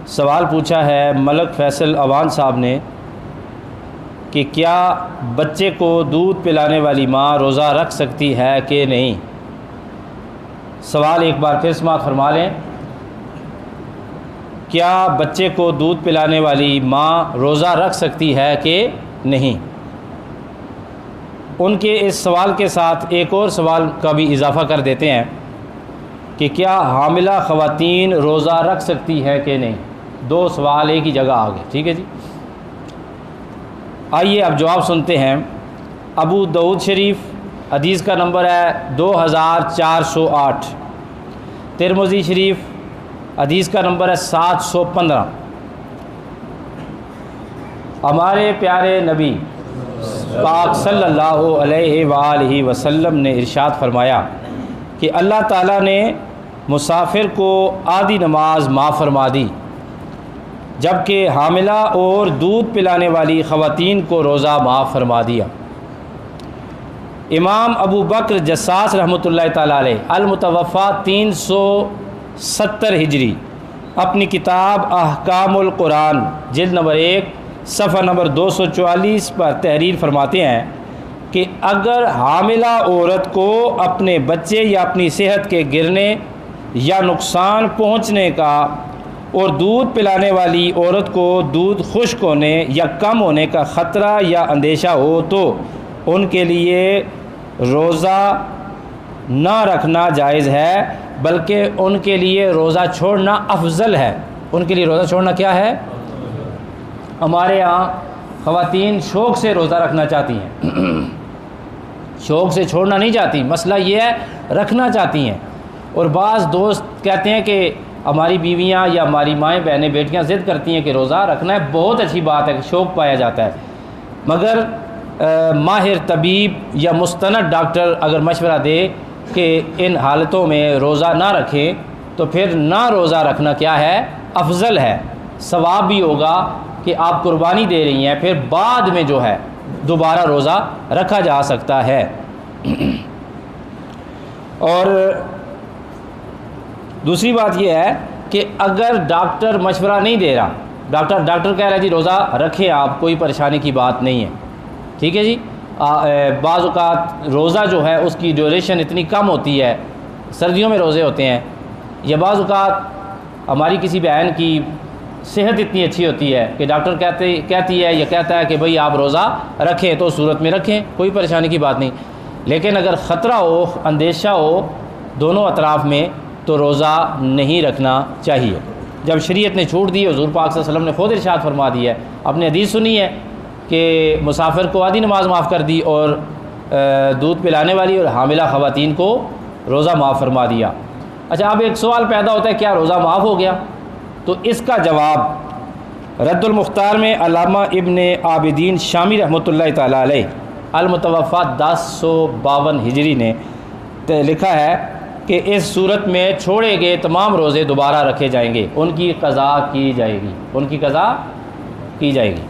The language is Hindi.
सवाल पूछा है मलक फैसल अवान साहब ने कि क्या बच्चे को दूध पिलाने वाली माँ रोज़ा रख सकती है कि नहीं। सवाल एक बार फिर समाअत फरमा लें। क्या बच्चे को दूध पिलाने वाली माँ रोज़ा रख सकती है कि नहीं। उनके इस सवाल के साथ एक और सवाल का भी इजाफ़ा कर देते हैं कि क्या हामिला ख़वातीन रोज़ा रख सकती है कि नहीं। दो सवाल एक ही जगह आ गए। ठीक है जी, आइए अब जवाब सुनते हैं। अबू दाऊद शरीफ हदीस का नंबर है 2408। तिरमिज़ी शरीफ हदीस का नंबर है 715। हमारे प्यारे नबी पाक सल्लल्लाहु अलैहि वसल्लम ने इरशाद फरमाया कि अल्लाह ताला ने मुसाफिर को आधी नमाज माफ़ फरमा दी, जबकि हामिला और दूध पिलाने वाली ख़वातीन को रोज़ा माफ़ फरमा दिया। इमाम अबू बकर जस्सास रहमतुल्लाह ताला अलैह अल-मुतवफ़ा 370 हिजरी अपनी किताब अहकामुल कुरान जिल्द नंबर 1 सफ़ा नंबर 244 पर तहरीर फरमाते हैं कि अगर हामिला औरत को अपने बच्चे या अपनी सेहत के गिरने या नुकसान पहुँचने का और दूध पिलाने वाली औरत को दूध खुश्क होने या कम होने का ख़तरा या अंदेशा हो तो उनके लिए रोज़ा ना रखना जायज़ है, बल्कि उनके लिए रोज़ा छोड़ना अफजल है। उनके लिए रोज़ा छोड़ना क्या है। हमारे यहाँ ख़वातीन शौक़ से रोज़ा रखना चाहती हैं शौक़ से छोड़ना नहीं चाहती। मसला ये है रखना चाहती हैं। और बाज़ दोस्त कहते हैं कि हमारी बीवियाँ या हमारी माएँ बहनें बेटियाँ ज़िद करती हैं कि रोज़ा रखना है, बहुत अच्छी बात है कि शौक़ पाया जाता है, मगर माहिर तबीब या मुस्तनद डॉक्टर अगर मशवरा दे कि इन हालतों में रोज़ा ना रखें तो फिर ना रोज़ा रखना क्या है, अफजल है। सवाब भी होगा कि आप कुर्बानी दे रही हैं, फिर बाद में जो है दोबारा रोज़ा रखा जा सकता है। और दूसरी बात यह है कि अगर डॉक्टर मशवरा नहीं दे रहा, डॉक्टर कह रहा है जी रोज़ा रखें आप, कोई परेशानी की बात नहीं है, ठीक है जी। बाज़ औक़ात रोज़ा जो है उसकी ड्यूरेशन इतनी कम होती है, सर्दियों में रोज़े होते हैं, या बाज़ औक़ात हमारी किसी बहन की सेहत इतनी अच्छी होती है कि डॉक्टर कहती है या कहता है कि भाई आप रोज़ा रखें, तो सूरत में रखें, कोई परेशानी की बात नहीं। लेकिन अगर ख़तरा हो, अंदेशा हो दोनों अतराफ़ में, तो रोज़ा नहीं रखना चाहिए। जब शरीयत ने छूट दी, हुज़ूर पाक सल्लल्लाहु अलैहि वसल्लम ने खुद इरशाद फरमा दिया है, अपने हदीस सुनी है कि मुसाफिर को आधी नमाज माफ़ कर दी और दूध पिलाने वाली और हामिला ख़वातीन को रोज़ा माफ़ फरमा दिया। अच्छा, अब एक सवाल पैदा होता है, क्या रोज़ा माफ़ हो गया। तो इसका जवाब रद्दुल मुख्तार में अल्लामा इब्ने आबिदीन शामी रहमतुल्लाह ताला अलैह अल-मुतवफ़ा 1052 हिजरी ने लिखा है कि इस सूरत में छोड़े गए तमाम रोज़े दोबारा रखे जाएंगे, उनकी क़ज़ा की जाएगी।